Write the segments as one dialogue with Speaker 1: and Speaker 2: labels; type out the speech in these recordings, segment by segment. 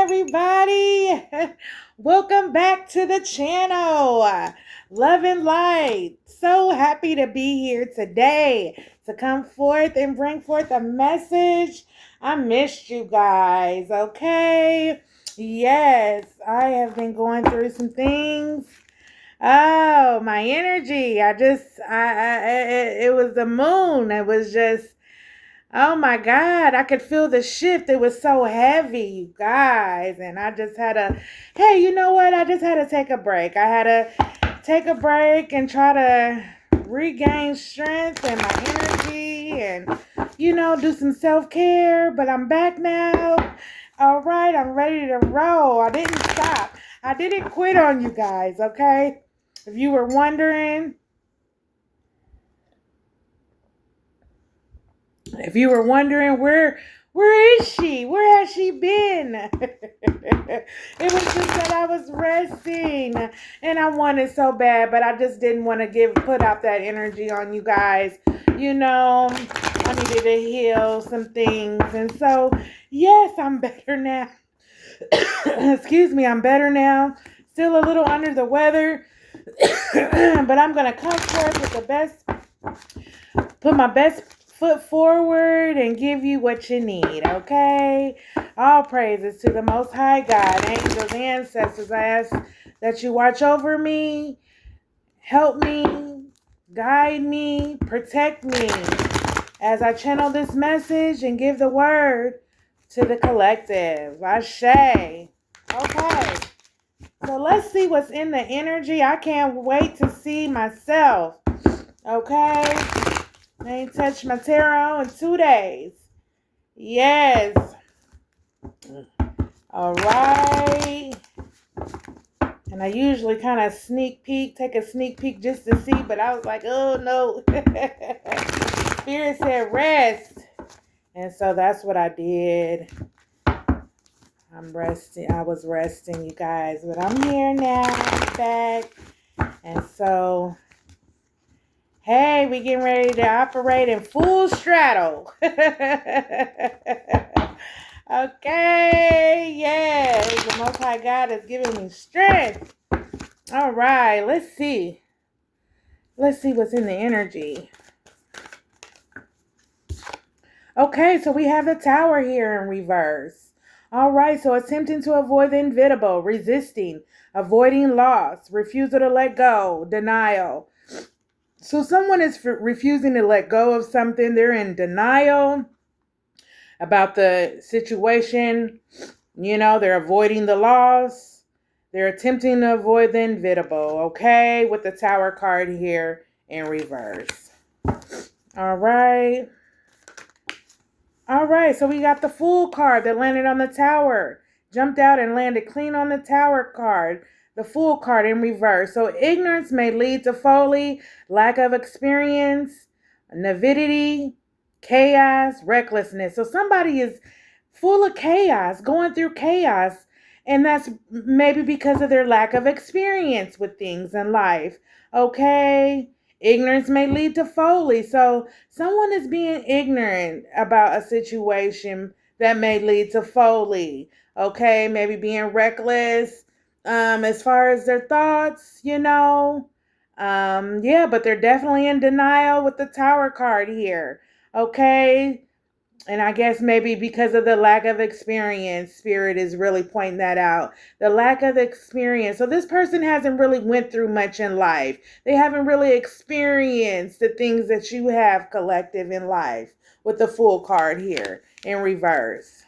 Speaker 1: everybody. Welcome back to the channel, Love and Light. So happy to be here today to come forth and bring forth a message. I missed you guys, okay? Yes, I have been going through some things. Oh, my energy. It was the moon. It was just, oh my God, I could feel the shift. It was so heavy, you guys. And I just had to, hey, you know what? I just had to take a break. I had to take a break and try to regain strength and my energy and, do some self-care. But I'm back now. All right, I'm ready to roll. I didn't stop. I didn't quit on you guys, okay? If you were wondering, where is she? Where has she been? It was just that I was resting and I wanted so bad, but I just didn't want to put out that energy on you guys. I needed to heal some things. And so, yes, I'm better now. Excuse me, I'm better now. Still a little under the weather, but I'm going to come forth with put my best foot forward and give you what you need, okay? All praises to the Most High God, angels, ancestors. I ask that you watch over me, help me, guide me, protect me as I channel this message and give the word to the collective. Ashe. Okay. So let's see what's in the energy. I can't wait to see myself. Okay. I ain't touched my tarot in 2 days. Yes. All right. And I usually kind of take a sneak peek just to see, but I was like, oh no. Spirit said rest. And so that's what I did. I'm resting. I was resting, you guys, but I'm here now. I'm back. And so, hey, we getting ready to operate in full straddle. Okay, yes, the Most High God is giving me strength. All right, let's see. Let's see what's in the energy. Okay, so we have the Tower here in reverse. All right, so attempting to avoid the inevitable, resisting, avoiding loss, refusal to let go, denial. So someone is refusing to let go of something. They're in denial about the situation. They're avoiding the loss. They're attempting to avoid the inevitable, okay? With the Tower card here in reverse. All right. All right, so we got the Fool card that landed on the Tower. Jumped out and landed clean on the Tower card. The Fool card in reverse. So ignorance may lead to folly, lack of experience, naivety, chaos, recklessness. So somebody is full of chaos, going through chaos, and that's maybe because of their lack of experience with things in life. Okay? Ignorance may lead to folly. So someone is being ignorant about a situation that may lead to folly. Okay? Maybe being reckless as far as their thoughts, but they're definitely in denial with the Tower card here. Okay? And I guess maybe because of the lack of experience, Spirit is really pointing that out. The lack of experience. So this person hasn't really went through much in life. They haven't really experienced the things that you have collective in life with the Fool card here in reverse.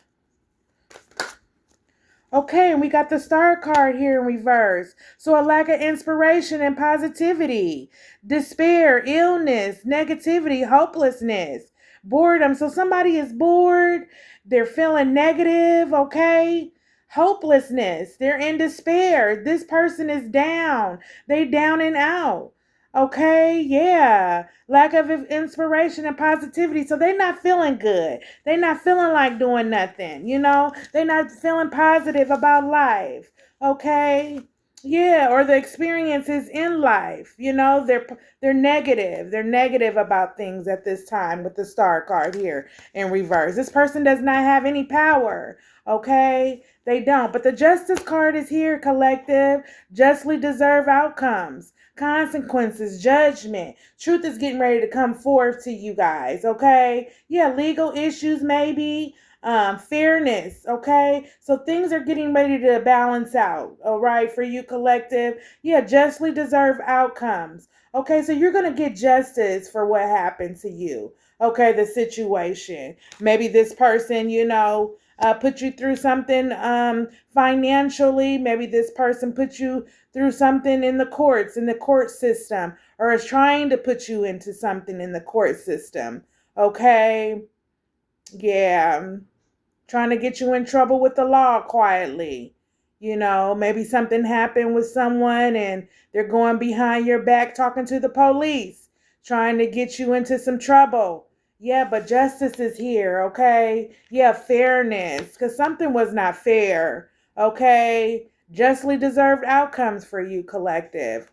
Speaker 1: Okay, and we got the Star card here in reverse. So a lack of inspiration and positivity, despair, illness, negativity, hopelessness, boredom. So somebody is bored. They're feeling negative, okay? Hopelessness. They're in despair. This person is down. They down and out. Okay, yeah. Lack of inspiration and positivity. So they're not feeling good. They're not feeling like doing nothing, They're not feeling positive about life. Okay? Yeah, or the experiences in life. They're negative. They're negative about things at this time with the star card here in reverse. This person does not have any power. Okay? They don't. But the justice card is here, collective. Justly deserve outcomes, consequences, judgment. Truth is getting ready to come forth to you guys. Okay? Yeah, legal issues maybe, fairness. Okay, so things are getting ready to balance out. All right, for you, collective. Yeah, justly deserved outcomes. Okay, so you're gonna get justice for what happened to you. Okay, the situation. Maybe this person, put you through something financially. Maybe this person put you through something in the courts, in the court system, or is trying to put you into something in the court system. Okay, yeah, trying to get you in trouble with the law quietly. Maybe something happened with someone and they're going behind your back talking to the police, trying to get you into some trouble. Yeah, but justice is here, okay? Yeah, fairness, because something was not fair, okay? Justly deserved outcomes for you, collective.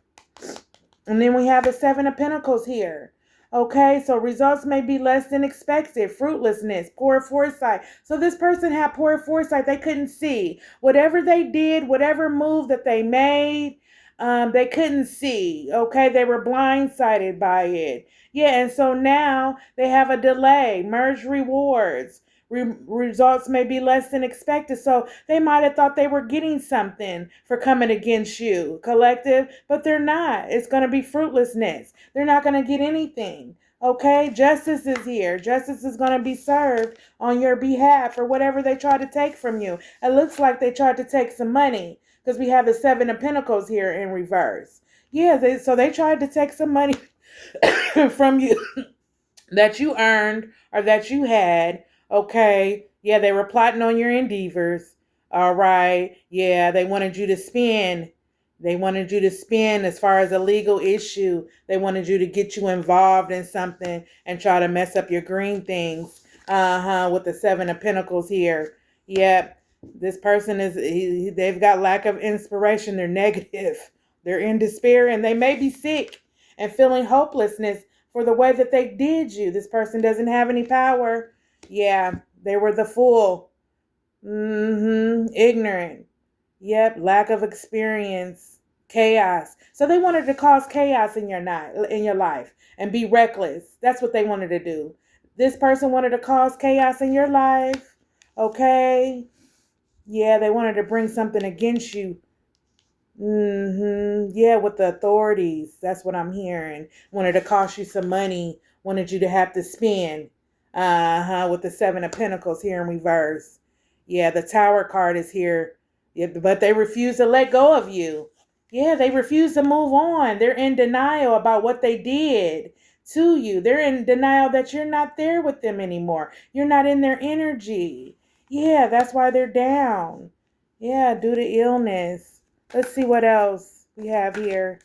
Speaker 1: And then we have the Seven of Pentacles here. Okay, so results may be less than expected. Fruitlessness, poor foresight. So this person had poor foresight. They couldn't see. Whatever they did, whatever move that they made, they couldn't see. Okay, they were blindsided by it. Yeah, and so now they have a delay. Merge rewards. Results may be less than expected. So they might have thought they were getting something for coming against you, collective, but they're not. It's going to be fruitlessness. They're not going to get anything. Okay, justice is here. Justice is going to be served on your behalf for whatever they try to take from you. It looks like they tried to take some money because we have the Seven of Pentacles here in reverse. Yeah, so they tried to take some money from you that you earned or that you had. Okay. Yeah, they were plotting on your endeavors. All right. Yeah, they wanted you to spend. They wanted you to spend as far as a legal issue. They wanted you to get you involved in something and try to mess up your green things. With the Seven of Pentacles here. Yep. This person they've got lack of inspiration. They're negative. They're in despair and they may be sick and feeling hopelessness for the way that they did you. This person doesn't have any power. Yeah, they were the fool. Ignorant. Yep, lack of experience. Chaos. So they wanted to cause chaos in your life and be reckless. That's what they wanted to do. This person wanted to cause chaos in your life. Okay? Yeah, they wanted to bring something against you. Yeah, with the authorities. That's what I'm hearing. Wanted to cost you some money. Wanted you to have to spend. With the Seven of Pentacles here in reverse. Yeah, the Tower card is here. Yeah, but they refuse to let go of you. Yeah, they refuse to move on. They're in denial about what they did to you. They're in denial that you're not there with them anymore. You're not in their energy. Yeah, that's why they're down. Yeah, due to illness. Let's see what else we have here.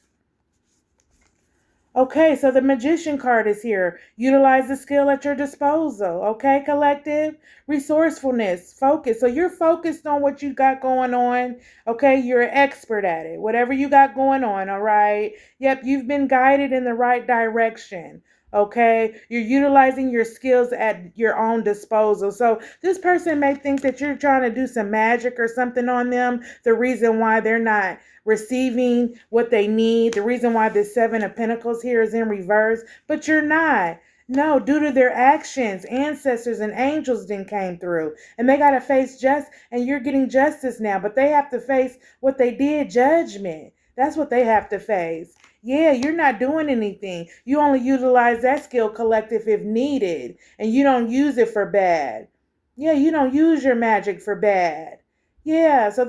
Speaker 1: Okay, so the Magician card is here. Utilize the skill at your disposal. Okay, collective? Resourcefulness, focus. So you're focused on what you got going on. Okay, you're an expert at it. Whatever you got going on, all right? Yep, you've been guided in the right direction. Okay, you're utilizing your skills at your own disposal. So this person may think that you're trying to do some magic or something on them. The reason why they're not receiving what they need, the reason why the Seven of Pentacles here is in reverse, but you're not. No, due to their actions, ancestors and angels then came through and they got to face and you're getting justice now, but they have to face what they did, judgment. That's what they have to face. Yeah, you're not doing anything. You only utilize that skill, collective, if needed, and you don't use it for bad. Yeah, you don't use your magic for bad. Yeah, so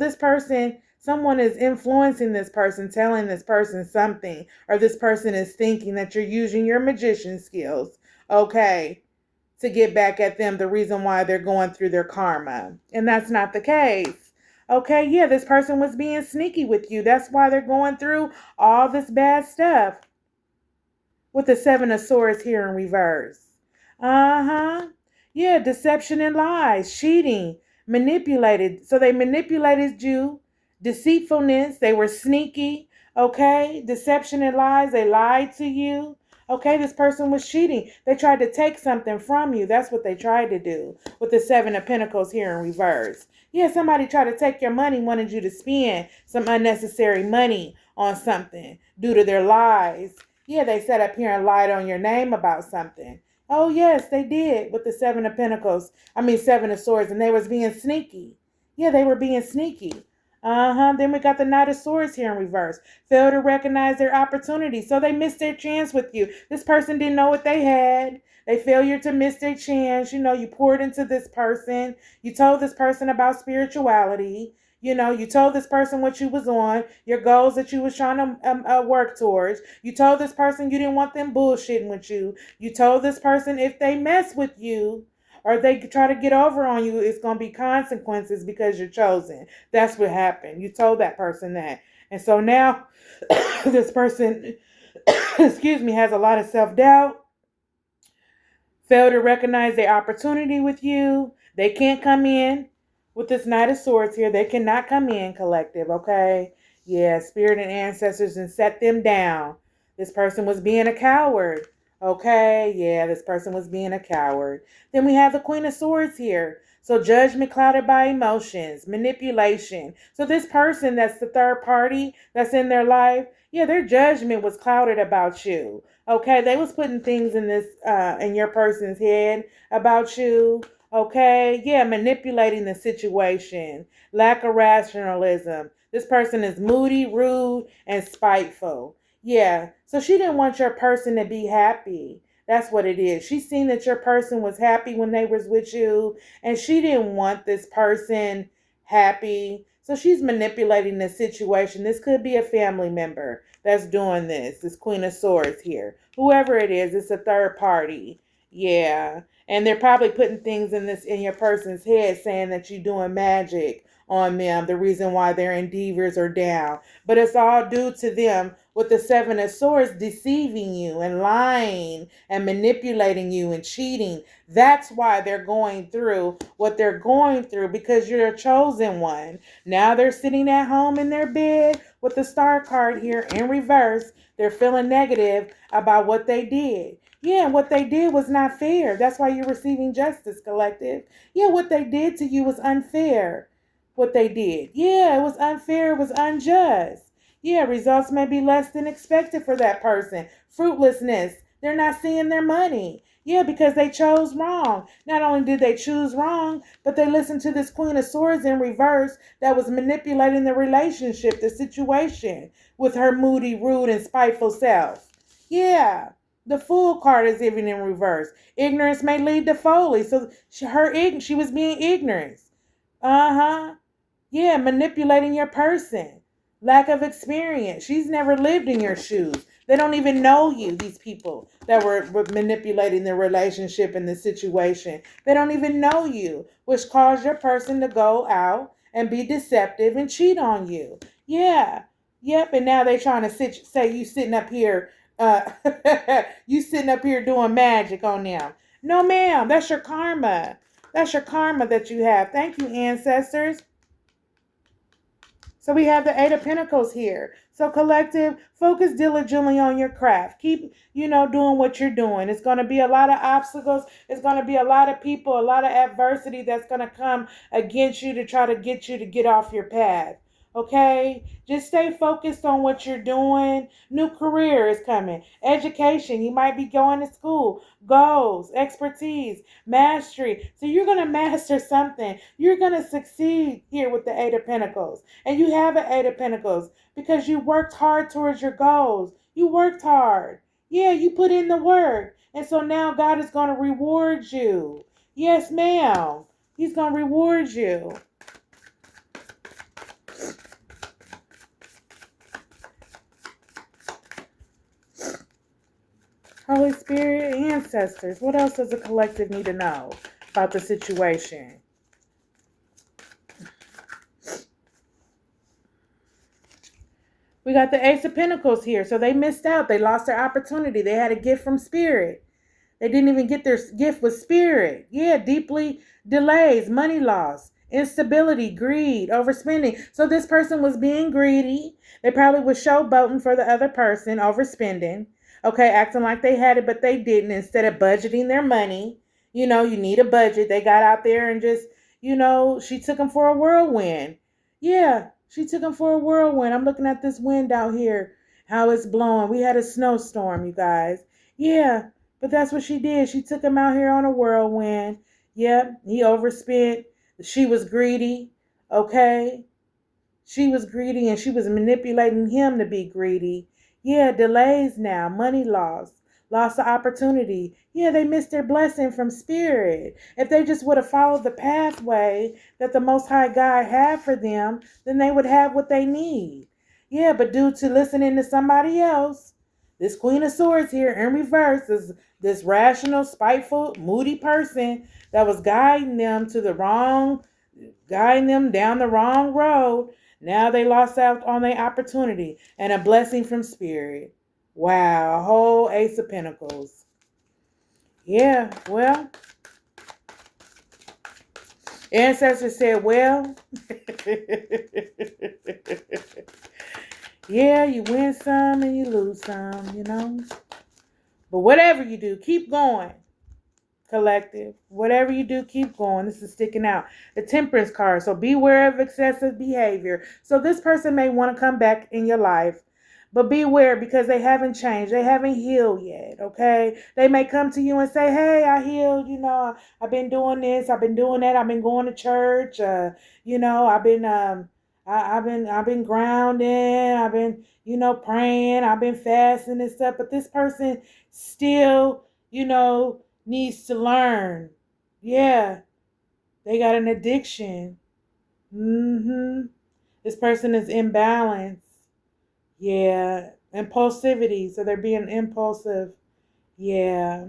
Speaker 1: someone is influencing this person, telling this person something, or this person is thinking that you're using your magician skills, okay, to get back at them, the reason why they're going through their karma. And that's not the case. Okay, yeah, this person was being sneaky with you. That's why they're going through all this bad stuff with the Seven of Swords here in reverse. Yeah, deception and lies, cheating, manipulated. So they manipulated you, Deceitfulness, they were sneaky. Okay, deception and lies, they lied to you. Okay, this person was cheating. They tried to take something from you. That's what they tried to do with the Seven of Pentacles here in reverse. Yeah, somebody tried to take your money, wanted you to spend some unnecessary money on something due to their lies. Yeah, they sat up here and lied on your name about something. Oh, yes, they did with the Seven of Pentacles. Seven of Swords, and they was being sneaky. Yeah, they were being sneaky. Then we got the Knight of Swords here in reverse. Fail to recognize their opportunity. So they missed their chance with you. This person didn't know what they had. They failure to miss their chance. You poured into this person. You told this person about spirituality. You told this person what you was on, your goals that you was trying to work towards. You told this person you didn't want them bullshitting with you. You told this person if they mess with you, or they try to get over on you, it's going to be consequences because you're chosen. That's what happened. You told that person that. And so now this person, has a lot of self-doubt, fail to recognize their opportunity with you. They can't come in with this Knight of Swords here. They cannot come in, collective, okay? Yeah, spirit and ancestors and set them down. This person was being a coward. Okay, yeah, this person was being a coward. Then we have the Queen of Swords here. So judgment clouded by emotions, manipulation. So this person that's the third party that's in their life, yeah, their judgment was clouded about you. Okay, they was putting things in your person's head about you. Okay, yeah, manipulating the situation, lack of rationalism. This person is moody, rude, and spiteful. Yeah, so she didn't want your person to be happy. That's what it is. She seen that your person was happy when they was with you, and she didn't want this person happy. So she's manipulating the situation. This could be a family member that's doing this Queen of Swords here. Whoever it is, it's a third party. Yeah. And they're probably putting things in your person's head saying that you're doing magic on them, the reason why their endeavors are down. But it's all due to them with the Seven of Swords deceiving you and lying and manipulating you and cheating. That's why they're going through what they're going through, because you're a chosen one. Now they're sitting at home in their bed with the Star card here in reverse. They're feeling negative about what they did. Yeah, what they did was not fair. That's why you're receiving justice, collective. Yeah, what they did to you was unfair. What they did. Yeah, it was unfair. It was unjust. Yeah, results may be less than expected for that person. Fruitlessness. They're not seeing their money. Yeah, because they chose wrong. Not only did they choose wrong, but they listened to this Queen of Swords in reverse that was manipulating the relationship, the situation, with her moody, rude, and spiteful self. Yeah. The Fool card is even in reverse. Ignorance may lead to folly. So she was being ignorant. Yeah, manipulating your person. Lack of experience. She's never lived in your shoes. They don't even know you, these people that were manipulating the relationship and the situation. They don't even know you, which caused your person to go out and be deceptive and cheat on you. Yeah. Yep, and now they trying to say you sitting up here you sitting up here doing magic on them. No, ma'am, that's your karma. That's your karma that you have. Thank you, ancestors. So we have the Eight of Pentacles here. So collective, focus diligently on your craft. Keep, doing what you're doing. It's going to be a lot of obstacles. It's going to be a lot of people, a lot of adversity that's going to come against you to try to get you to get off your path. Okay? Just stay focused on what you're doing. New career is coming. Education. You might be going to school. Goals, expertise, mastery. So you're going to master something. You're going to succeed here with the Eight of Pentacles. And you have an Eight of Pentacles because you worked hard towards your goals. You worked hard. Yeah, you put in the work. And so now God is going to reward you. Yes, ma'am. He's going to reward you. Holy Spirit, ancestors, what else does the collective need to know about the situation? We got the Ace of Pentacles here. So they missed out. They lost their opportunity. They had a gift from Spirit. They didn't even get their gift with Spirit. Yeah, deeply delays, money loss, instability, greed, overspending. So this person was being greedy. They probably was showboating for the other person, overspending. Okay, acting like they had it, but they didn't. Instead of budgeting their money, you need a budget. They got out there and just, she took them for a whirlwind. Yeah, she took them for a whirlwind. I'm looking at this wind out here, how it's blowing. We had a snowstorm, you guys. Yeah, but that's what she did. She took him out here on a whirlwind. Yep, he overspent. She was greedy. Okay, she was greedy and she was manipulating him to be greedy. Yeah, delays now, money loss, loss of opportunity. Yeah, they missed their blessing from spirit. If they just would have followed the pathway that the Most High God had for them, then they would have what they need. Yeah, but due to listening to somebody else, this Queen of Swords here in reverse is this rational, spiteful, moody person that was guiding them down the wrong road. Now they lost out on their opportunity and a blessing from spirit. Wow, a whole Ace of Pentacles. Yeah, well, ancestors said, well, yeah, you win some and you lose some. But whatever you do, keep going. Collective. Whatever you do, keep going. This is sticking out. The Temperance card. So beware of excessive behavior. So this person may want to come back in your life, but beware because they haven't changed. They haven't healed yet. Okay. They may come to you and say, hey, I healed. I've been doing this. I've been doing that. I've been going to church. I've been grounding. I've been, praying. I've been fasting and stuff. But this person still, needs to learn. Yeah, they got an addiction. This person is imbalanced. Yeah, impulsivity. So they're being impulsive. Yeah.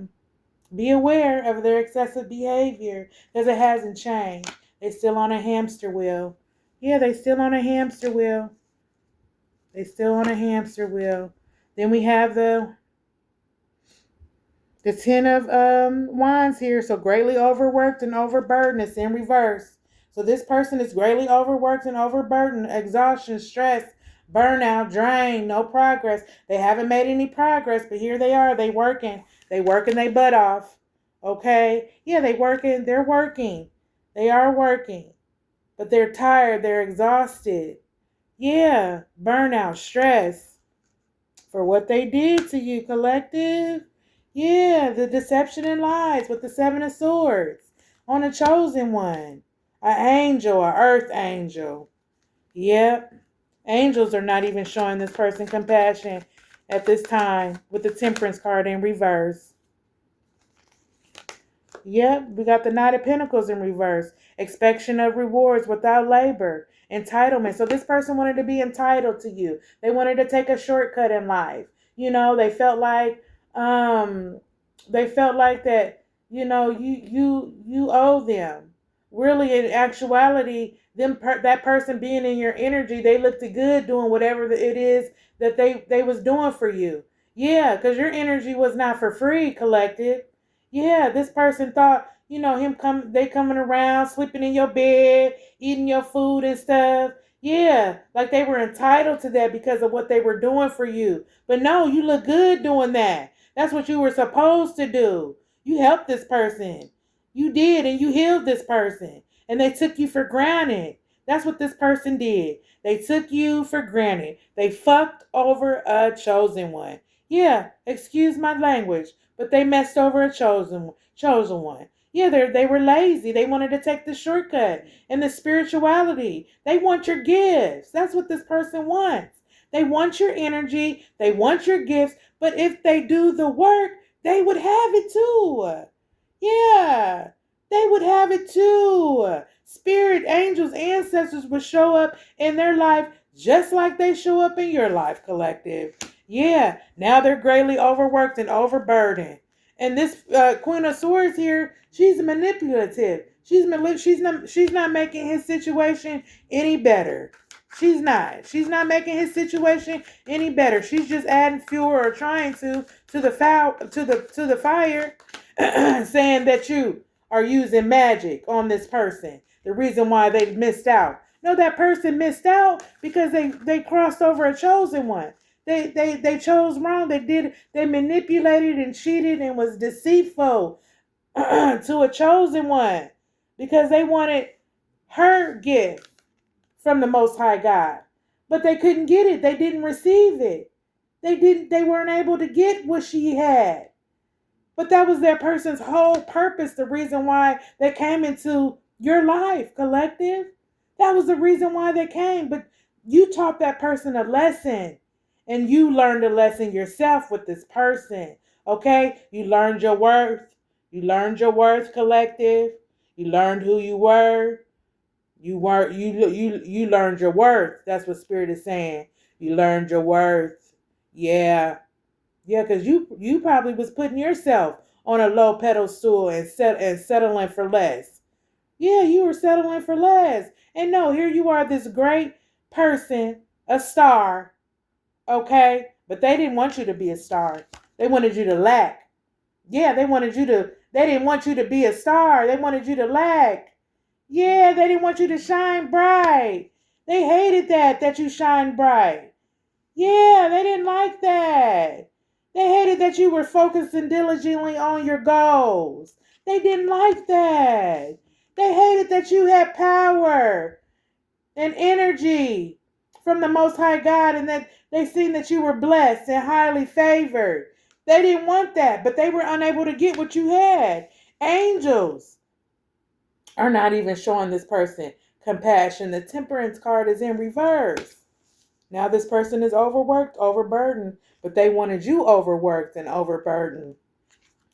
Speaker 1: Be aware of their excessive behavior because it hasn't changed. They're still on a hamster wheel. Yeah, they still on a hamster wheel. Then we have the Ten of Wands here. So greatly overworked and overburdened. It's in reverse. So this person is greatly overworked and overburdened. Exhaustion, stress, burnout, drain, no progress. They haven't made any progress, but here they are. They working their butt off. Okay? Yeah, they're working. They are working. But they're tired. They're exhausted. Yeah, burnout, stress for what they did to you, collective. Yeah, the deception and lies with the Seven of Swords on a chosen one. An angel, an earth angel. Yep. Angels are not even showing this person compassion at this time with the Temperance card in reverse. Yep, we got the Knight of Pentacles in reverse. Expectation of rewards without labor. Entitlement. So this person wanted to be entitled to you. They wanted to take a shortcut in life. They felt like that, you owe them. Really, in actuality, that person being in your energy, they looked good doing whatever it is that they was doing for you. Yeah, because your energy was not for free, collective. Yeah, this person thought, they coming around, sleeping in your bed, eating your food and stuff. Yeah, like they were entitled to that because of what they were doing for you. But no, you look good doing that. That's what you were supposed to do. You helped this person. You did, and you healed this person. And they took you for granted. That's what this person did. They took you for granted. They fucked over a chosen one. Yeah, excuse my language, but they messed over a chosen one. Yeah, they were lazy. They wanted to take the shortcut and the spirituality. They want your gifts. That's what this person wants. They want your energy. They want your gifts. But if they do the work, they would have it too. Yeah, they would have it too. Spirit, angels, ancestors would show up in their life just like they show up in your life, collective. Yeah, now they're greatly overworked and overburdened. And this Queen of Swords here, she's manipulative. She's not making his situation any better. She's not making his situation any better. She's just adding fuel or trying to the fire, saying that you are using magic on this person. the reason why they missed out. No, that person missed out because they crossed over a chosen one. They chose wrong. They manipulated and cheated and was deceitful to a chosen one because they wanted her gift from the Most High God. But they couldn't get it. They didn't receive it. They weren't able to get what she had. But that was that person's whole purpose, the reason why they came into your life, collective. That was the reason why they came. But you taught that person a lesson. And you learned a lesson yourself with this person. Okay? You learned your worth. You learned your worth, collective. You learned who you were. You learned your worth. That's what Spirit is saying. You learned your worth. Yeah. Yeah, because you probably was putting yourself on a low pedestal and settling for less. Yeah, you were settling for less. And no, here you are, this great person, a star, okay? But they didn't want you to be a star. They wanted you to lack. Yeah, they didn't want you to be a star. They wanted you to lack. Yeah, they didn't want you to shine bright. They hated that you shine bright. Yeah, they didn't like that. They hated that you were focusing diligently on your goals. They didn't like that. They hated that you had power and energy from the Most High God and that they seen that you were blessed and highly favored. They didn't want that, but they were unable to get what you had. Angels are not even showing this person compassion. The temperance card is in reverse. Now this person is overworked, overburdened, but they wanted you overworked and overburdened.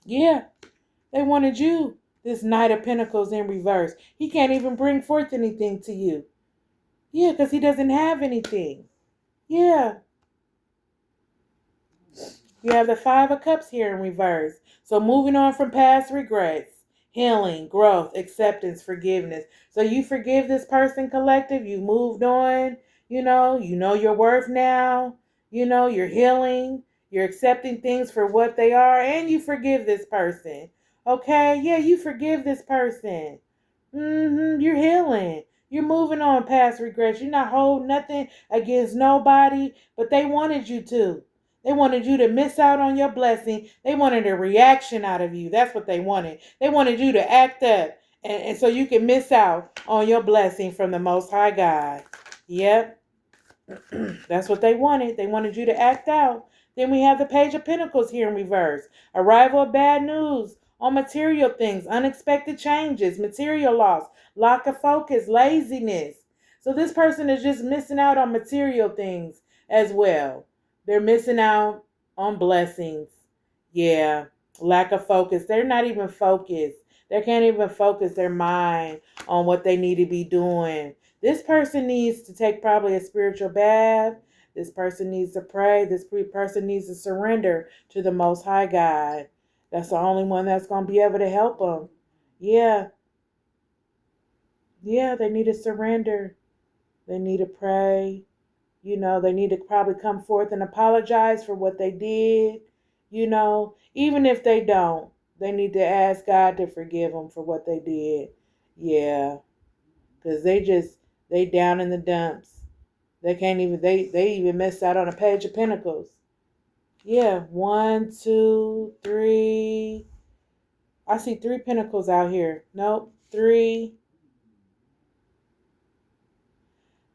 Speaker 1: Yeah, they wanted you. This Knight of Pentacles in reverse. He can't even bring forth anything to you. Yeah, because he doesn't have anything. Yeah. You have the Five of Cups here in reverse. So moving on from past regrets, healing, growth, acceptance, forgiveness. So you forgive this person, collective. You moved on. You know your worth now. You're healing. You're accepting things for what they are. And you forgive this person. Okay? Yeah, you forgive this person. You're healing. You're moving on past regrets. You're not holding nothing against nobody. But they wanted you to. They wanted you to miss out on your blessing. They wanted a reaction out of you. That's what they wanted. They wanted you to act up. And so you can miss out on your blessing from the Most High God. Yep. That's what they wanted. They wanted you to act out. Then we have the Page of Pentacles here in reverse. Arrival of bad news on material things, unexpected changes, material loss, lack of focus, laziness. So this person is just missing out on material things as well. They're missing out on blessings. Yeah. Lack of focus. They're not even focused. They can't even focus their mind on what they need to be doing. This person needs to take probably a spiritual bath. This person needs to pray. This person needs to surrender to the Most High God. That's the only one that's going to be able to help them. Yeah. Yeah, they need to surrender. They need to pray. They need to probably come forth and apologize for what they did. Even if they don't, they need to ask God to forgive them for what they did. Yeah. Because they down in the dumps. They can't even, they even missed out on a Page of Pentacles. Yeah. 1, 2, 3. I see 3 pentacles out here. Nope. 3.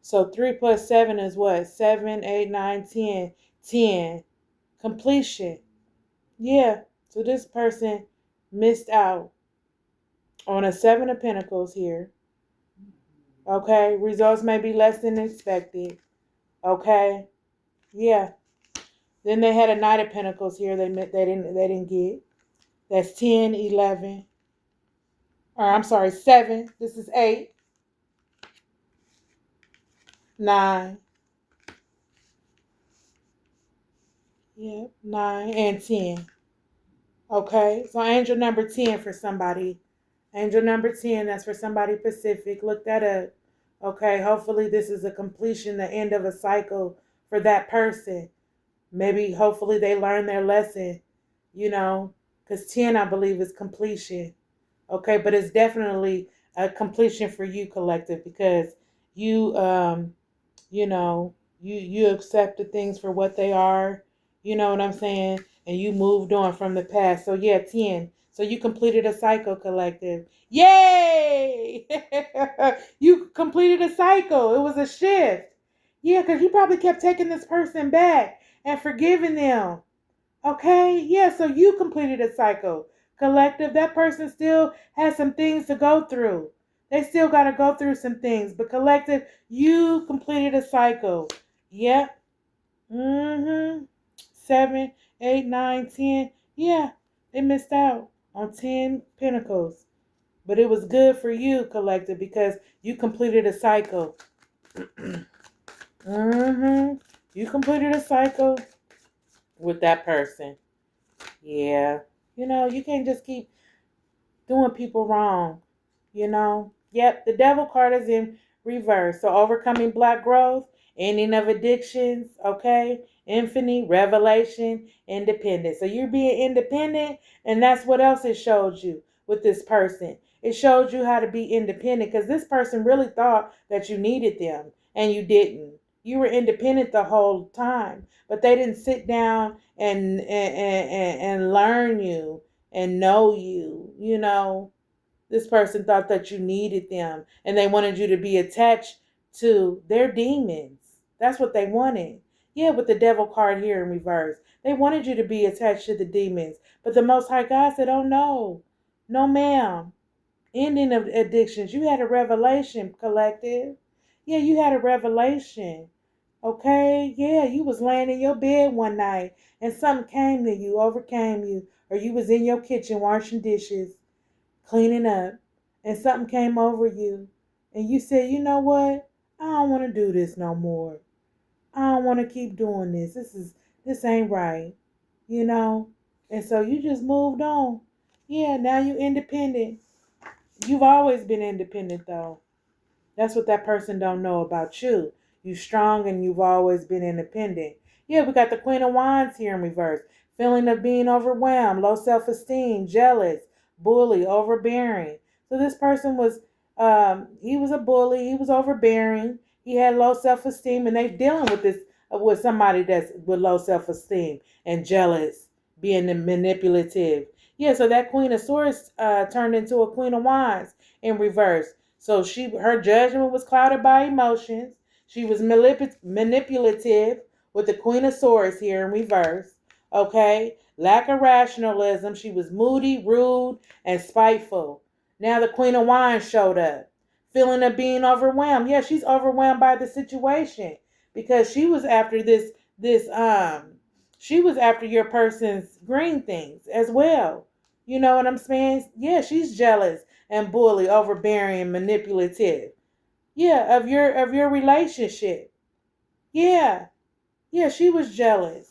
Speaker 1: So 3 plus 7 is what? 7, 8, 9, 10. 10. Completion. Yeah. So this person missed out on a 7 of Pentacles here. Okay. Results may be less than expected. Okay. Yeah. Then they had a Knight of Pentacles here. They didn't get. That's 10, 11. Or I'm sorry, 7. This is 8. 9. Yep, 9 and 10. Okay, so angel number 10 for somebody. Angel number 10, that's for somebody Pacific. Look that up. Okay, hopefully this is a completion, the end of a cycle for that person. Maybe, hopefully they learn their lesson, because 10, I believe, is completion. Okay, but it's definitely a completion for you, collective, because you you know, you accepted things for what they are, you know what I'm saying? And you moved on from the past. So yeah, 10. So you completed a cycle, collective. Yay! You completed a cycle. It was a shift. Yeah, because you probably kept taking this person back and forgiving them. Okay, yeah, so you completed a cycle. Collective, that person still has some things to go through. They still got to go through some things. But collective, you completed a cycle. Yep. Mm-hmm. 7, 8, 9, 10. Yeah, they missed out on 10 pentacles. But it was good for you, collective, because you completed a cycle. Mm-hmm. You completed a cycle with that person. Yeah. You can't just keep doing people wrong. Yep, the devil card is in reverse. So overcoming black growth, ending of addictions, okay? Infinite, revelation, independence. So you're being independent, and that's what else it showed you with this person. It showed you how to be independent because this person really thought that you needed them and you didn't. You were independent the whole time, but they didn't sit down and learn you and know you. This person thought that you needed them and they wanted you to be attached to their demons. That's what they wanted. Yeah, with the devil card here in reverse. They wanted you to be attached to the demons. But the Most High God said, oh no, no ma'am. Ending of addictions. You had a revelation, collective. Yeah, you had a revelation. Okay? Yeah, you was laying in your bed one night and something came to you, overcame you, or you was in your kitchen washing dishes, cleaning up, and something came over you, and you said, you know what? I don't want to do this no more. I don't want to keep doing this. This ain't right, you know? And so you just moved on. Yeah, now you independent. You've always been independent though. That's what that person don't know about you. You strong and you've always been independent. Yeah, we got the Queen of Wands here in reverse. Feeling of being overwhelmed, low self-esteem, jealous, bully, overbearing. So this person was, he was a bully. He was overbearing. He had low self-esteem, and they dealing with this with somebody that's with low self-esteem and jealous, being manipulative. Yeah, so that Queen of Swords turned into a Queen of Wands in reverse. So her judgment was clouded by emotions. She was manipulative with the Queen of Swords here in reverse. Okay, lack of rationalism. She was moody, rude, and spiteful. Now the Queen of Wands showed up, feeling of being overwhelmed. Yeah, she's overwhelmed by the situation because she was after this. She was after your person's green things as well. You know what I'm saying? Yeah, she's jealous and bully, overbearing, and manipulative. Yeah, of your relationship. Yeah. Yeah, she was jealous.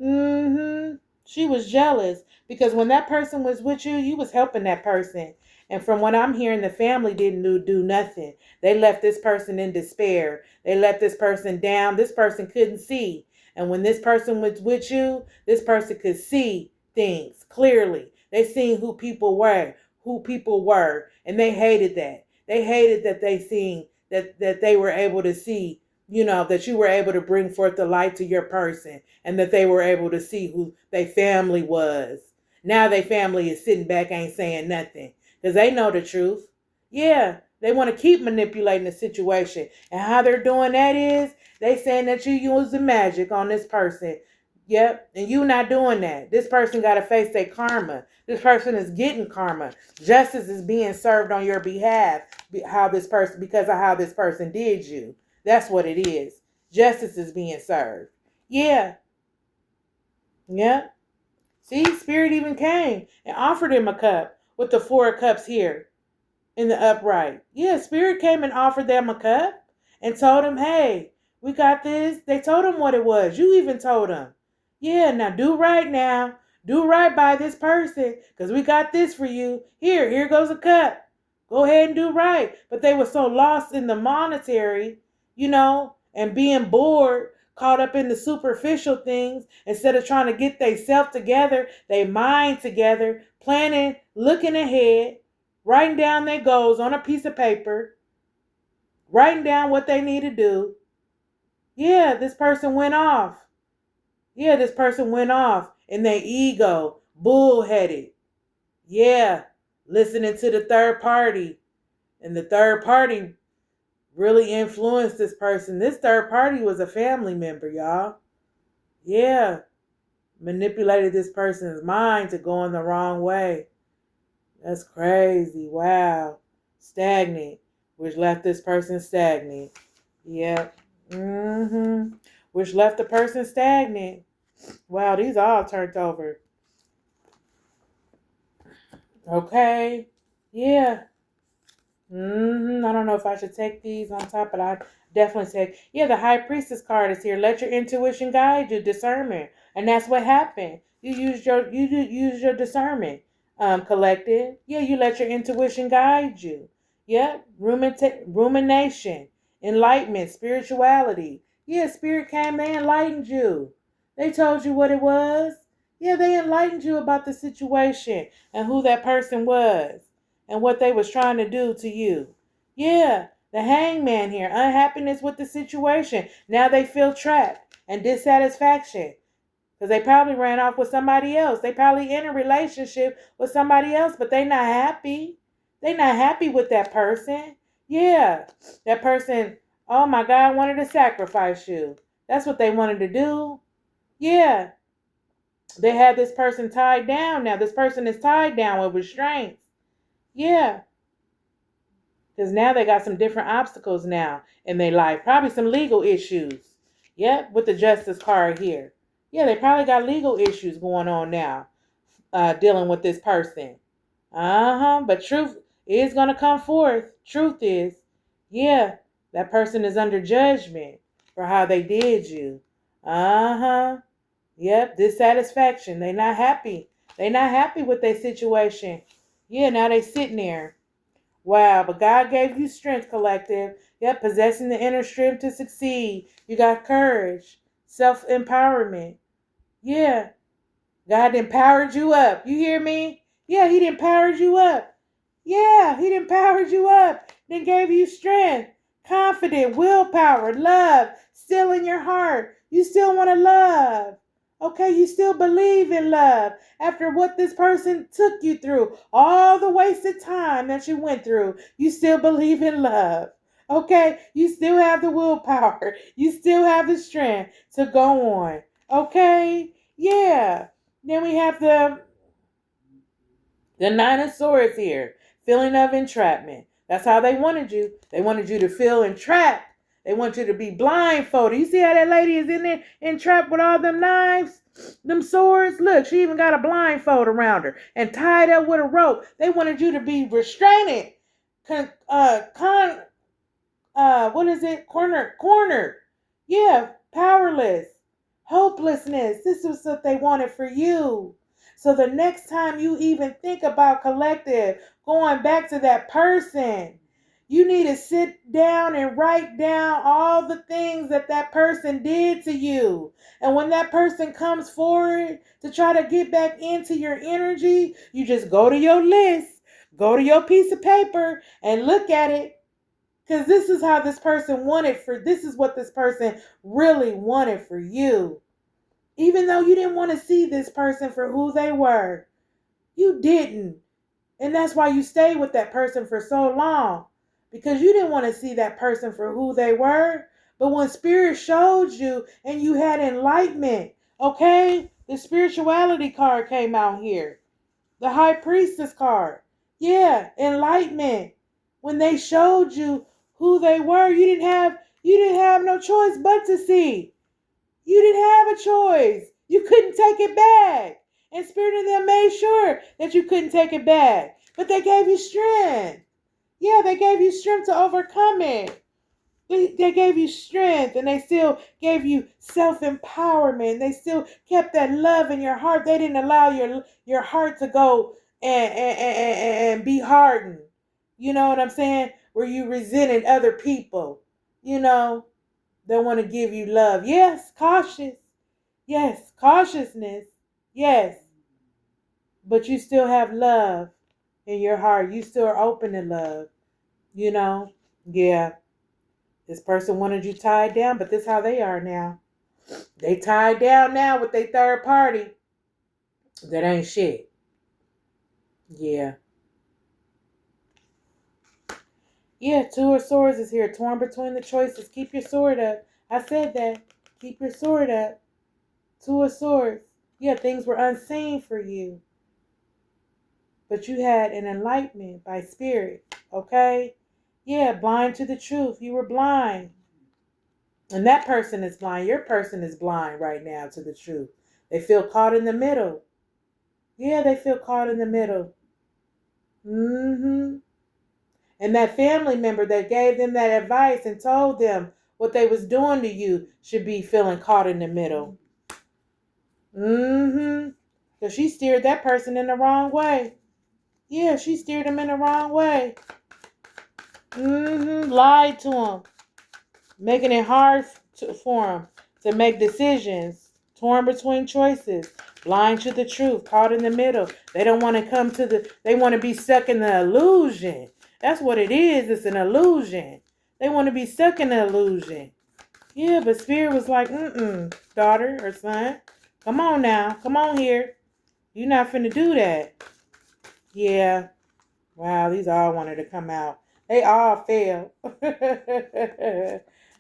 Speaker 1: Mm-hmm. She was jealous because when that person was with you, you was helping that person. And from what I'm hearing, the family didn't do nothing. They left this person in despair. They let this person down. This person couldn't see. And when this person was with you, this person could see things clearly. They seen who people were, and they hated that. They hated that they seen that they were able to see, that you were able to bring forth the light to your person and that they were able to see who their family was. Now their family is sitting back, ain't saying nothing because they know the truth. Yeah, they want to keep manipulating the situation. And how they're doing that is they saying that you using magic on this person. Yep, and you not doing that. This person got to face their karma. This person is getting karma. Justice is being served on your behalf because of how this person did you. That's what it is. Justice is being served. Yeah. Yeah. See, Spirit even came and offered him a cup with the 4 cups here in the upright. Yeah, Spirit came and offered them a cup and told him, hey, we got this. They told him what it was. You even told him. Yeah, now do right now. Do right by this person because we got this for you. Here goes a cup. Go ahead and do right. But they were so lost in the monetary, and being bored, caught up in the superficial things, instead of trying to get themselves together, their mind together, planning, looking ahead. writing down their goals on a piece of paper, writing down what they need to do. Yeah, this person went off. Yeah, this person went off in their ego, bullheaded. Yeah, listening to the third party. And the third party really influenced this person. This third party was a family member, y'all. Yeah, manipulated this person's mind to go in the wrong way. That's crazy. Wow. Stagnant, which left this person stagnant. Yep. Which left the person stagnant. Wow, these all turned over. Okay. Yeah. I don't know if I should take these on top, but I definitely take. Yeah, the High Priestess card is here. Let your intuition guide you, discernment, and that's what happened. Use your discernment, collective. Yeah, you let your intuition guide you. Yeah, rumination, enlightenment, spirituality. Yeah, spirit came. They enlightened you. They told you what it was. Yeah, they enlightened you about the situation and who that person was and what they was trying to do to you. Yeah, the hangman here, unhappiness with the situation. Now they feel trapped and dissatisfaction because they probably ran off with somebody else. They probably in a relationship with somebody else, but they not happy. They not happy with that person. Yeah, that person, oh my God, wanted to sacrifice you. That's what they wanted to do. Yeah, they had this person tied down. Now this person is tied down with restraints. Yeah, because now they got some different obstacles now in their life. Probably some legal issues. Yep, with the justice card here. Yeah, they probably got legal issues going on now, dealing with this person. But truth is going to come forth. Truth is, yeah, that person is under judgment for how they did you. Yep, dissatisfaction. They not happy. They not happy with their situation. Yeah, now they sitting there. Wow, but God gave you strength, collective. Yep, possessing the inner strength to succeed. You got courage, self-empowerment. Yeah, God empowered you up. You hear me? Yeah, He empowered you up. Yeah, He empowered you up. Then gave you strength, confidence, willpower, love, still in your heart. You still want to love. Okay, you still believe in love after what this person took you through, all the wasted time that you went through. You still believe in love. Okay, you still have the willpower. You still have the strength to go on. Okay, yeah. Then we have the Nine of Swords here. Feeling of entrapment. That's how they wanted you. They wanted you to feel entrapped. They want you to be blindfolded. You see how that lady is in there entrapped with all them knives? Them swords? Look, she even got a blindfold around her and tied up with a rope. They wanted you to be restrained. What is it? Corner. Yeah, powerless, hopelessness. This is what they wanted for you. So the next time you even think about collective, going back to that person, you need to sit down and write down all the things that that person did to you. And when that person comes forward to try to get back into your energy, you just go to your list, go to your piece of paper and look at it. Because this is how this person this is what this person really wanted for you. Even though you didn't want to see this person for who they were, you didn't. And that's why you stayed with that person for so long. Because you didn't want to see that person for who they were. But when Spirit showed you and you had enlightenment, okay? The spirituality card came out here. The High Priestess card. Yeah, enlightenment. When they showed you who they were, you didn't have no choice but to see. You didn't have a choice. You couldn't take it back. And Spirit and them made sure that you couldn't take it back. But they gave you strength. Yeah, they gave you strength to overcome it. They gave you strength and they still gave you self-empowerment. They still kept that love in your heart. They didn't allow your heart to go and be hardened. You know what I'm saying? Where you resented other people. You know, they want to give you love. Yes, cautious. Yes, cautiousness. Yes. But you still have love in your heart. You still are open to love. You know? Yeah. This person wanted you tied down, but this is how they are now. They tied down now with their third party. That ain't shit. Yeah. Yeah, Two of Swords is here. Torn between the choices. Keep your sword up. I said that. Keep your sword up. Two of Swords. Yeah, things were unseen for you. But you had an enlightenment by spirit. Okay? Yeah, blind to the truth. You were blind. And that person is blind. Your person is blind right now to the truth. They feel caught in the middle. Yeah, they feel caught in the middle. Mm-hmm. And that family member that gave them that advice and told them what they was doing to you should be feeling caught in the middle. Mm-hmm. Because she steered that person in the wrong way. Yeah, she steered them in the wrong way. Mm-hmm. Lied to them. Making it hard for them to make decisions. Torn between choices. Blind to the truth. Caught in the middle. They don't want to come to they want to be stuck in the illusion. That's what it is. It's an illusion. They want to be stuck in the illusion. Yeah, but Spirit was like, daughter or son, come on now. Come on here. You're not finna do that. Yeah. Wow, these all wanted to come out. They all failed.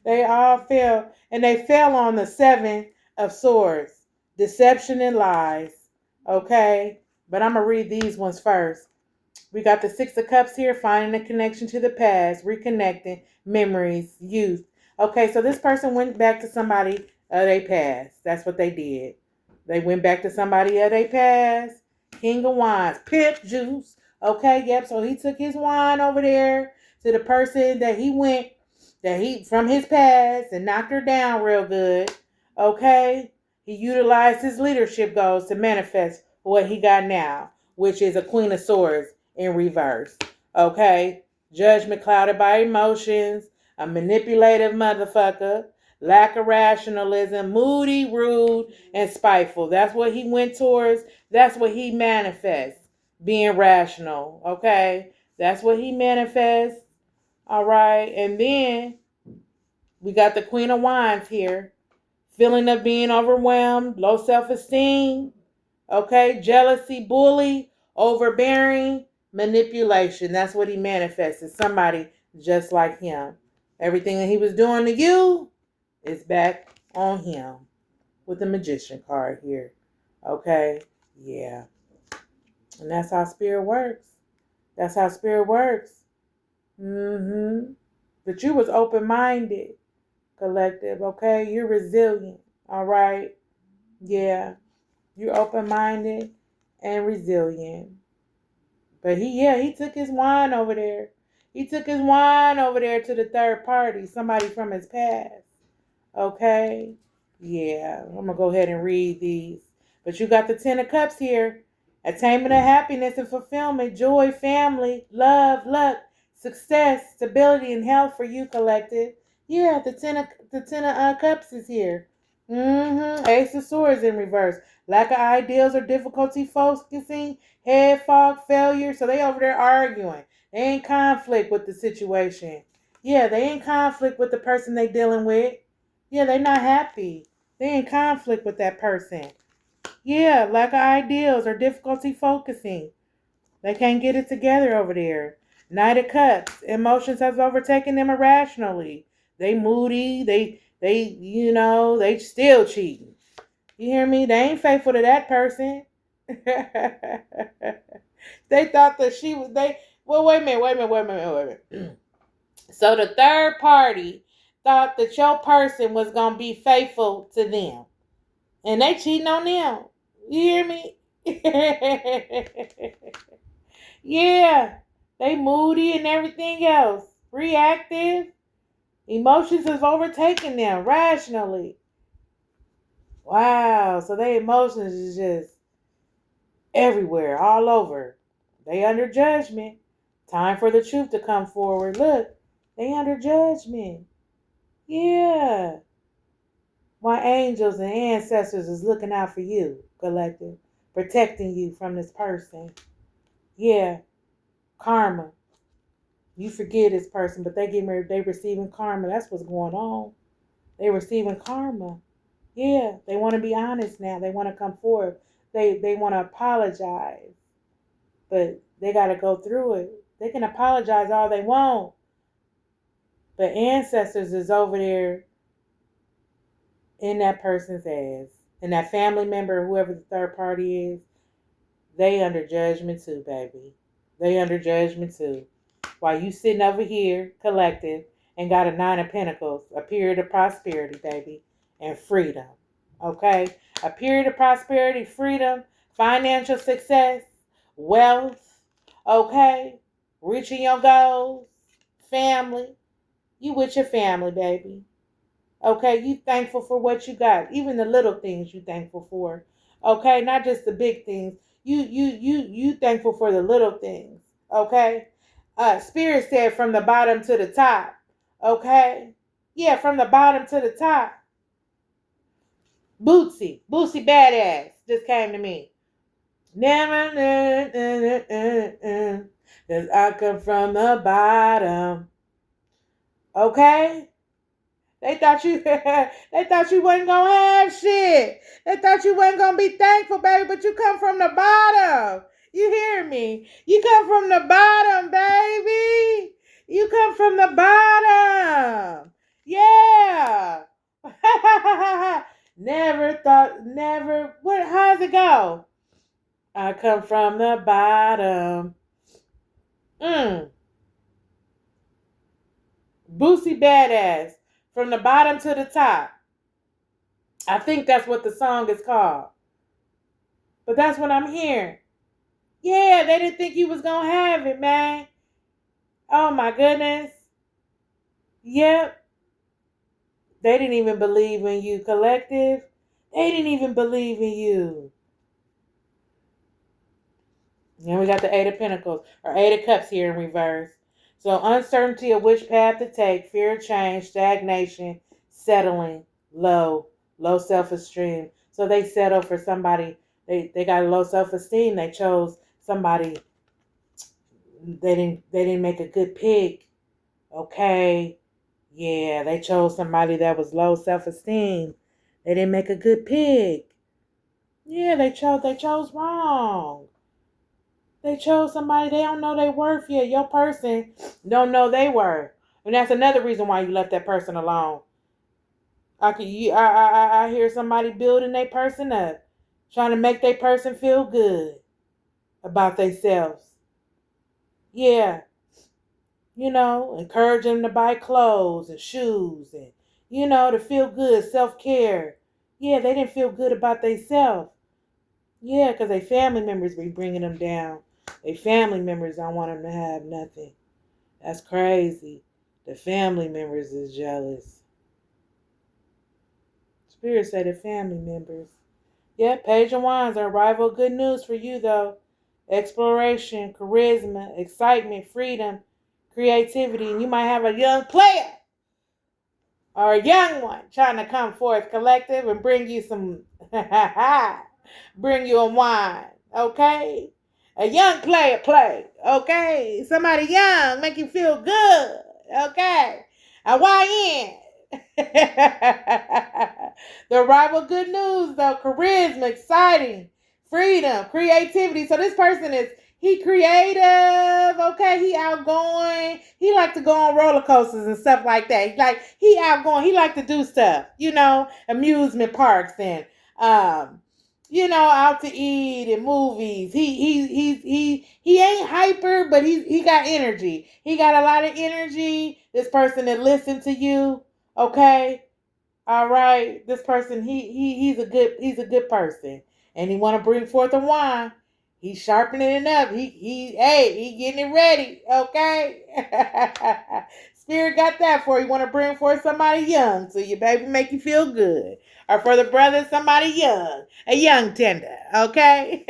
Speaker 1: They all failed. And they fell on the Seven of Swords. Deception and lies. Okay? But I'm going to read these ones first. We got the Six of Cups here, finding a connection to the past, reconnecting, memories, youth. Okay, so this person went back to somebody of their past. That's what they did. They went back to somebody of their past. King of Wands, pimp juice. Okay, yep. So he took his wine over there to the person that he went, that he from his past and knocked her down real good. Okay, he utilized his leadership goals to manifest what he got now, which is a Queen of Swords in reverse. Okay, judgment clouded by emotions, a manipulative motherfucker, lack of rationalism, moody, rude, and spiteful. That's what he went towards. That's what he manifests. Being rational. Okay, that's what he manifests. All right, and then we got the Queen of Wands here. Feeling of being overwhelmed, low self-esteem, okay, jealousy, bully, overbearing, manipulation. That's what he manifested. Somebody just like him. Everything that he was doing to you is back on him with the Magician card here. Okay, yeah. And that's how spirit works. That's how spirit works. Mm-hmm. But you was open-minded, collective, okay? You're resilient, all right? Yeah. You're open-minded and resilient. But he took his wine over there. He took his wine over there to the third party, somebody from his past. Okay? Yeah, I'm going to go ahead and read these. But you got the Ten of Cups here. Attainment of happiness and fulfillment, joy, family, love, luck, success, stability, and health for you, collective. Yeah, the ten of Cups is here. Mm-hmm. Ace of Swords in reverse. Lack of ideals or difficulty focusing, head fog, failure. So they over there arguing. They ain't conflict with the situation. Yeah, they ain't conflict with the person they dealing with. Yeah, they not happy. They in conflict with that person. Yeah, lack of ideals or difficulty focusing. They can't get it together over there. Knight of Cups. Emotions have overtaken them irrationally. They moody. They still cheating. You hear me? They ain't faithful to that person. They thought that she was, well, wait a minute. So the third party thought that your person was going to be faithful to them. And they cheating on them. You hear me? Yeah. They moody and everything else. Reactive. Emotions have overtaken them rationally. Wow. So their emotions is just everywhere, all over. They under judgment. Time for the truth to come forward. Look, they under judgment. Yeah. My angels and ancestors is looking out for you, collective, protecting you from this person. Yeah. Karma. You forgive this person, but they receiving karma. That's what's going on. They receiving karma. Yeah, they want to be honest now. They want to come forward. They want to apologize, but they got to go through it. They can apologize all they want, but ancestors is over there in that person's ass, and that family member, whoever the third party is, they under judgment too, baby. They under judgment too. While you sitting over here collective and got a 9 of Pentacles, a period of prosperity, baby, and freedom. Okay? A period of prosperity, freedom, financial success, wealth, okay? Reaching your goals, family. You with your family, baby. Okay? You thankful for what you got. Even the little things you thankful for. Okay? Not just the big things. You thankful for the little things. Okay? Spirit said from the bottom to the top. Okay? Yeah, from the bottom to the top. Bootsy Badass just came to me. Never, cause I come from the bottom. Okay? They thought you wasn't gonna have shit. They thought you wasn't gonna be thankful, baby, but you come from the bottom. You hear me? You come from the bottom, baby. You come from the bottom. Yeah. How's it go? I come from the bottom. Boosie Badass. From the bottom to the top. I think that's what the song is called. But that's what I'm hearing. Yeah, they didn't think you was going to have it, man. Oh, my goodness. Yep. They didn't even believe in you, collective. They didn't even believe in you. And we got the 8 of Pentacles, or 8 of Cups here in reverse. So uncertainty of which path to take, fear of change, stagnation, settling, low self-esteem. So they settled for somebody. They got low self-esteem. They chose somebody. They didn't make a good pick. Okay. Yeah, they chose somebody that was low self-esteem. They didn't make a good pick. Yeah, they chose wrong. They chose somebody they don't know their worth yet. Your person don't know their worth. And that's another reason why you left that person alone. I hear somebody building their person up, trying to make their person feel good about themselves. Yeah. Encourage them to buy clothes and shoes and, to feel good, self-care. Yeah, they didn't feel good about themselves. Yeah, because their family members be bringing them down. Their family members don't want them to have nothing. That's crazy. The family members is jealous. Spirit said the family members. Yeah, Page of Wands, arrival. Good news for you, though. Exploration, charisma, excitement, freedom, creativity. And you might have a young player or a young one trying to come forth collective and bring you some, bring you a wine, okay? A young player play, okay? Somebody young, make you feel good, okay? A YN. The arrival, good news though, charisma, exciting, freedom, creativity. So this person he creative, okay? He outgoing. He like to go on roller coasters and stuff like that. He outgoing. He like to do stuff, amusement parks and out to eat and movies. He ain't hyper, but he got energy. He got a lot of energy. This person that listen to you, okay? All right, this person he's a good person, and he want to bring forth a wine. He's sharpening it up. He getting it ready. Okay. Spirit got that for you. Want to bring forth somebody young, so your baby make you feel good, or for the brother somebody young, a young tender. Okay.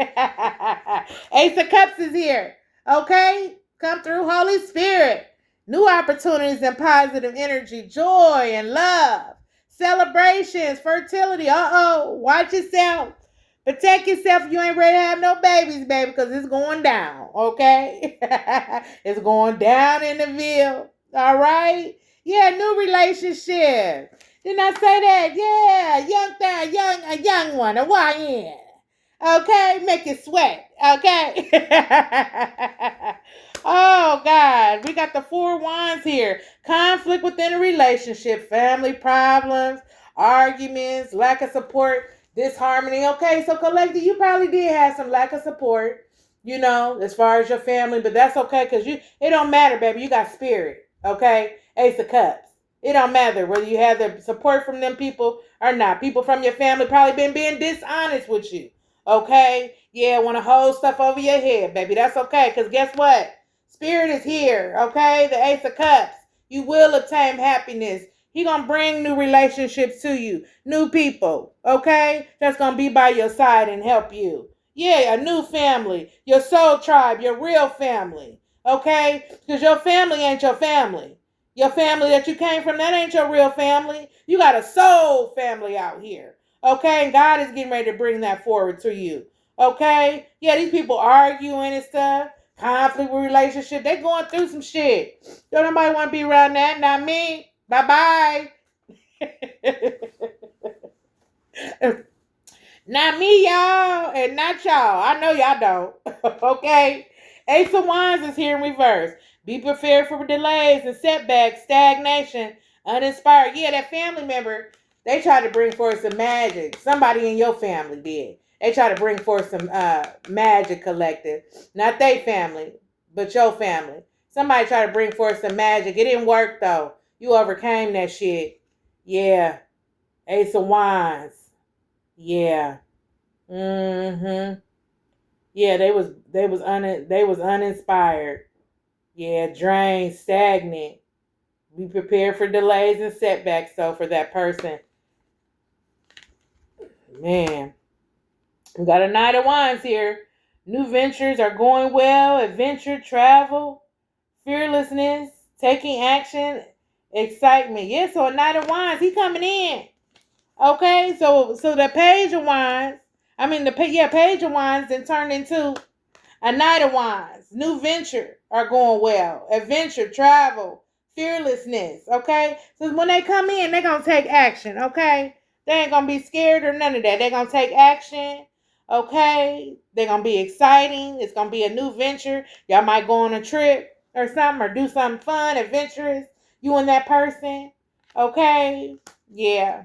Speaker 1: Ace of Cups is here. Okay, come through, Holy Spirit. New opportunities and positive energy, joy and love. Celebrations, fertility. Watch yourself. Protect yourself if you ain't ready to have no babies, baby, because it's going down, okay? It's going down in the Ville, all right? Yeah, new relationship. Didn't I say that? Yeah, a young one, a YN. Okay, make it sweat. Okay. Oh God, we got the 4 wands here. Conflict within a relationship, family problems, arguments, lack of support, disharmony. Okay, so collective, you probably did have some lack of support, as far as your family, but that's okay because it don't matter, baby. You got spirit. Okay, Ace of Cups. It don't matter whether you have the support from them people or not. People from your family probably been being dishonest with you. Okay? Yeah, want to hold stuff over your head, baby. That's okay. Because guess what? Spirit is here. Okay? The Ace of Cups. You will obtain happiness. He gonna bring new relationships to you. New people. Okay? That's gonna be by your side and help you. Yeah, a new family. Your soul tribe. Your real family. Okay? Because your family ain't your family. Your family that you came from, that ain't your real family. You got a soul family out here. Okay, and God is getting ready to bring that forward to you. Okay, yeah, these people arguing and stuff, conflict with relationship. They going through some shit. Don't nobody want to be around that. Not me. Bye bye. Not me, y'all, and not y'all. I know y'all don't. Okay, Ace of Wands is here in reverse. Be prepared for delays and setbacks, stagnation, uninspired. Yeah, that family member, they tried to bring forth some magic. Somebody in your family did. They tried to bring forth some magic collective. Not they family, but your family. Somebody tried to bring forth some magic. It didn't work though. You overcame that shit. Yeah. Ace of Wands. Yeah. Mm-hmm. Yeah, they was uninspired. Yeah, drained, stagnant. Be prepared for delays and setbacks though for that person. Man. We got a Knight of Wands here. New ventures are going well. Adventure, travel, fearlessness, taking action, excitement. Yeah, so a Knight of Wands, he coming in. Okay, so the Page of Wands, Page of Wands then turned into a Knight of Wands. New venture are going well. Adventure, travel, fearlessness. Okay, so when they come in, they're gonna take action. Okay, they ain't gonna be scared or none of that. They're gonna take action. Okay, they're gonna be exciting. It's gonna be a new venture. Y'all might go on a trip or something, or do something fun, adventurous. You and that person. Okay, yeah.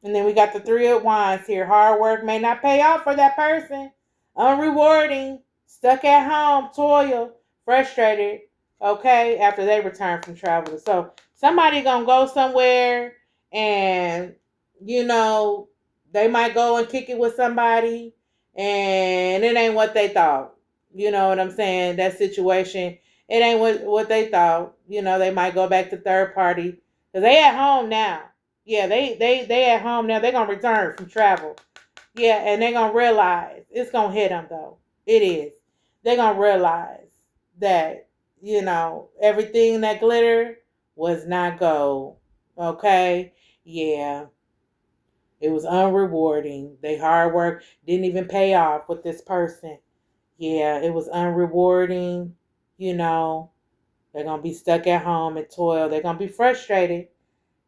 Speaker 1: And then we got the Three of Wands here. Hard work may not pay off for that person. Unrewarding. Stuck at home. Toil. Frustrated. Okay. After they return from travel. So somebody gonna go somewhere and, they might go and kick it with somebody and it ain't what they thought. You know what I'm saying? That situation, it ain't what they thought. They might go back to third party because they at home now. Yeah, they at home now. They're gonna return from travel. Yeah, and they're gonna realize it's gonna hit them though. It is. They're gonna realize that everything that glitter was not gold. Okay. Yeah, it was unrewarding. They hard work didn't even pay off with this person. Yeah, it was unrewarding. They're gonna be stuck at home and toil. They're gonna be frustrated.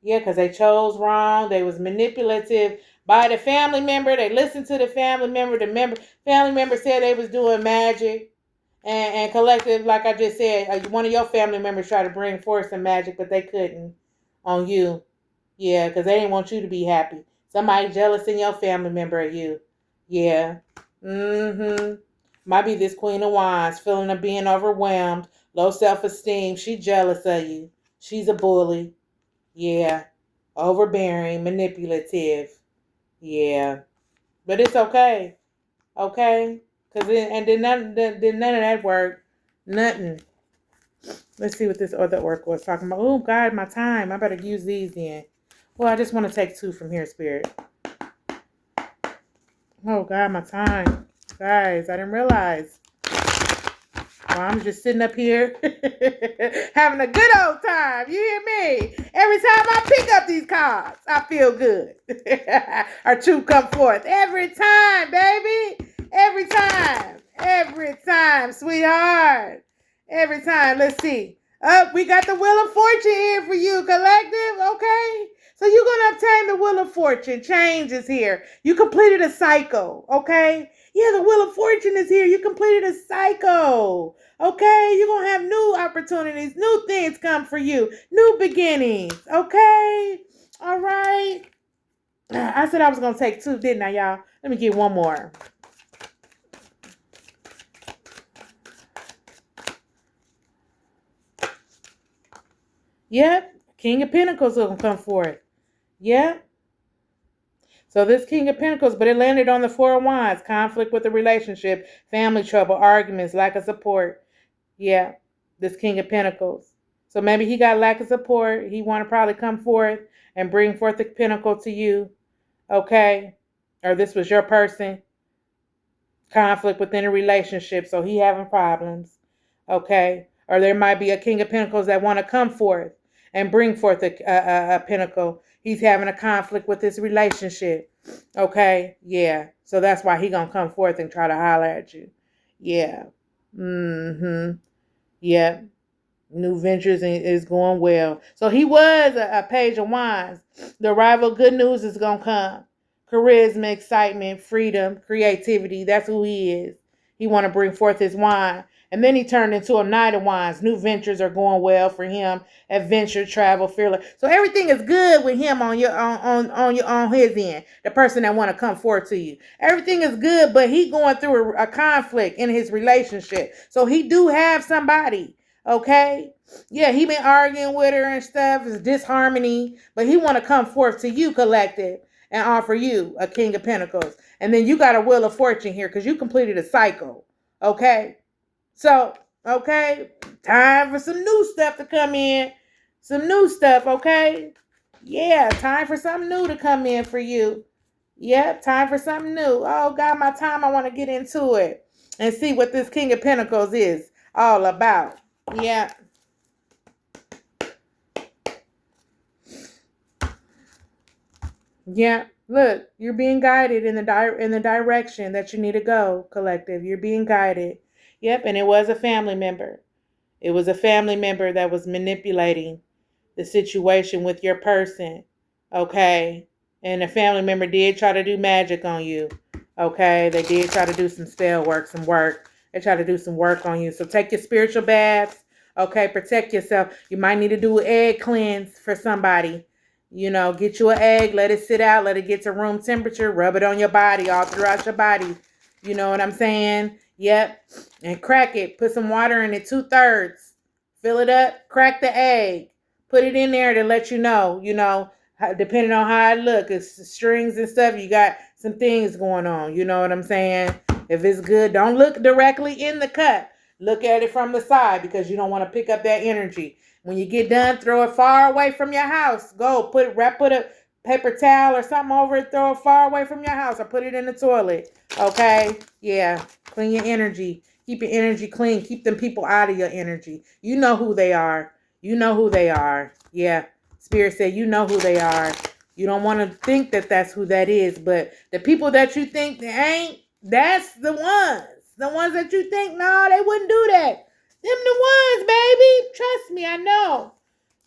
Speaker 1: Yeah, because they chose wrong. They was manipulative by the family member. They listened to the family member. Family member said they was doing magic. And collective, like I just said, one of your family members tried to bring forth some magic, but they couldn't on you. Yeah, because they didn't want you to be happy. Somebody jealous in your family member of you. Yeah. Mm-hmm. Might be this Queen of Wands, feeling of being overwhelmed, low self-esteem. She jealous of you. She's a bully. Yeah. Overbearing, manipulative. Yeah. But it's okay. Okay? Then none of that worked. Nothing. Let's see what this other oracle was talking about. Oh, God, my time. I better use these then. Well, I just want to take 2 from here, Spirit. Oh, God, my time. Guys, I didn't realize. I'm just sitting up here having a good old time. You hear me? Every time I pick up these cards, I feel good. Our truth come forth. Every time, baby. Every time. Every time, sweetheart. Every time. Let's see. We got the Wheel of Fortune here for you, collective. Okay? So you're going to obtain the Wheel of Fortune. Change is here. You completed a cycle. Okay? Yeah, the Wheel of Fortune is here. You completed a cycle. Okay? You're going to have new opportunities. New things come for you. New beginnings. Okay? All right? I said I was going to take two, didn't I, y'all? Let me get one more. Yep. King of Pentacles will come forth. Yep. So this King of Pentacles, but it landed on the Four of Wands. Conflict with the relationship, family trouble, arguments, lack of support. Yeah, this King of Pentacles. So maybe he got lack of support. He want to probably come forth and bring forth the pentacle to you. Okay? Or this was your person. Conflict within a relationship. So he having problems. Okay? Or there might be a King of Pentacles that want to come forth and bring forth a pentacle. He's having a conflict with his relationship. Okay? Yeah. So that's why he gonna come forth and try to holler at you. Yeah. Mm-hmm. Yeah. New ventures is going well. So he was a Page of Wands. The arrival of good news is gonna come. Charisma, excitement, freedom, creativity. That's who he is. He want to bring forth his wine. And then he turned into a Knight of Wands. New ventures are going well for him. Adventure, travel, fearless. So everything is good with him on his end. The person that want to come forth to you. Everything is good, but he going through a conflict in his relationship. So he do have somebody. Okay? Yeah, he been arguing with her and stuff. It's disharmony. But he want to come forth to you, collective, and offer you a King of Pentacles. And then you got a Wheel of Fortune here because you completed a cycle. Okay? So, okay, time for some new stuff to come in. Some new stuff, okay? Yeah, time for something new to come in for you. Yep, time for something new. Oh, God, my time, I want to get into it and see what this King of Pentacles is all about. Yeah. Yeah, look, you're being guided in the direction that you need to go, collective. You're being guided. Yep, and it was a family member. It was a family member that was manipulating the situation with your person. Okay? And a family member did try to do magic on you. Okay? They did try to do some spell work, some work. They try to do some work on you. So take your spiritual baths. Okay? Protect yourself. You might need to do an egg cleanse for somebody. You know, get you an egg, let it sit out, let it get to room temperature, rub it on your body, all throughout your body. You know what I'm saying? Yep. And crack it. Put some water in it, 2/3. Fill it up, crack the egg. Put it in there to let you know, depending on how it look. It's strings and stuff. You got some things going on. You know what I'm saying? If it's good, don't look directly in the cup. Look at it from the side because you don't want to pick up that energy. When you get done, throw it far away from your house. Go put a paper towel or something over it. Throw it far away from your house or put it in the toilet. Okay? Yeah. Clean your energy. Keep your energy clean. Keep them people out of your energy. You know who they are. You know who they are. Yeah. Spirit said you know who they are. You don't want to think that that's who that is. But the people that you think they ain't, that's the ones. The ones that you think, no, they wouldn't do that. Them the ones, baby. Trust me, I know.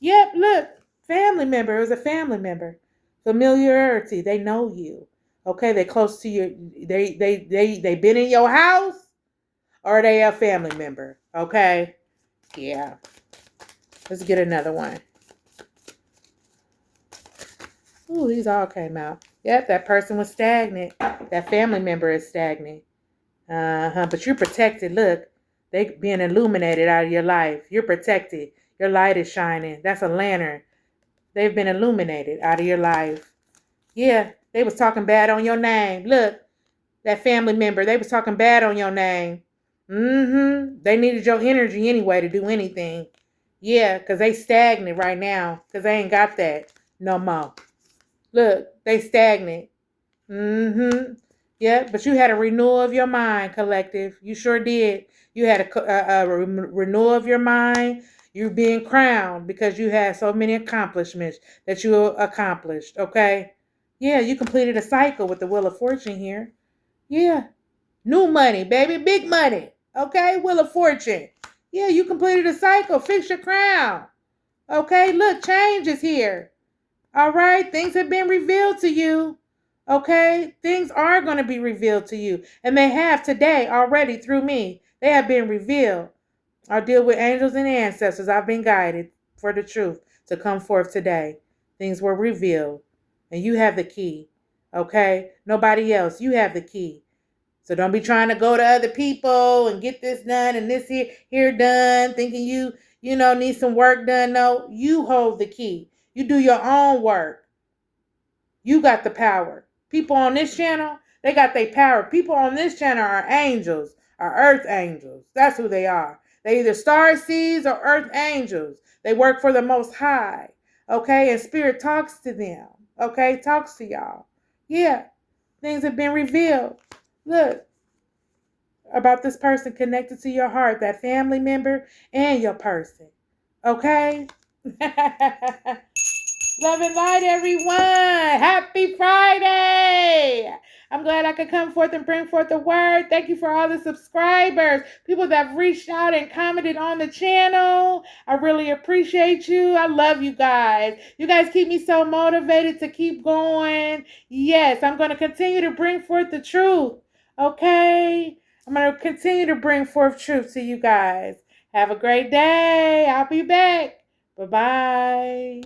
Speaker 1: Yep, look. Family member. It was a family member. Familiarity. They know you. Okay, they close to you. They been in your house or they a family member. Okay? Yeah. Let's get another one. Ooh, these all came out. Yep, that person was stagnant. That family member is stagnant. But you're protected. Look. They being illuminated out of your life. You're protected. Your light is shining. That's a lantern. They've been illuminated out of your life. Yeah, they was talking bad on your name. Look, that family member, they was talking bad on your name. They needed your energy anyway to do anything. Yeah, because they stagnant right now. Because they ain't got that no more. Look, they stagnant. Yeah, but you had a renewal of your mind, collective. You sure did. You had a renewal of your mind. You're being crowned because you had so many accomplishments that you accomplished. Okay. Yeah, you completed a cycle with the Wheel of Fortune here. Yeah. New money, baby. Big money. Okay. Wheel of Fortune. Yeah, you completed a cycle. Fix your crown. Okay. Look, change is here. All right, things have been revealed to you. Okay, things are going to be revealed to you, and they have today already through me. They have been revealed. I deal with angels and ancestors. I've been guided for the truth to come forth today. Things were revealed, and you have the key. Okay, nobody else. You have the key. So don't be trying to go to other people and get this done and this here done, thinking you need some work done. No, you hold the key. You do your own work. You got the power. People on this channel, they got their power. People on this channel are angels, are earth angels. That's who they are. They either star seeds or earth angels. They work for the Most High. Okay, and Spirit talks to them. Okay, talks to y'all. Yeah, things have been revealed. Look, about this person connected to your heart, that family member and your person. Okay? Love and light, everyone. Happy Friday. I'm glad I could come forth and bring forth the word. Thank you for all the subscribers, people that have reached out and commented on the channel. I really appreciate you. I love you guys. You guys keep me so motivated to keep going. Yes, I'm going to continue to bring forth the truth. Okay? I'm going to continue to bring forth truth to you guys. Have a great day. I'll be back. Bye-bye.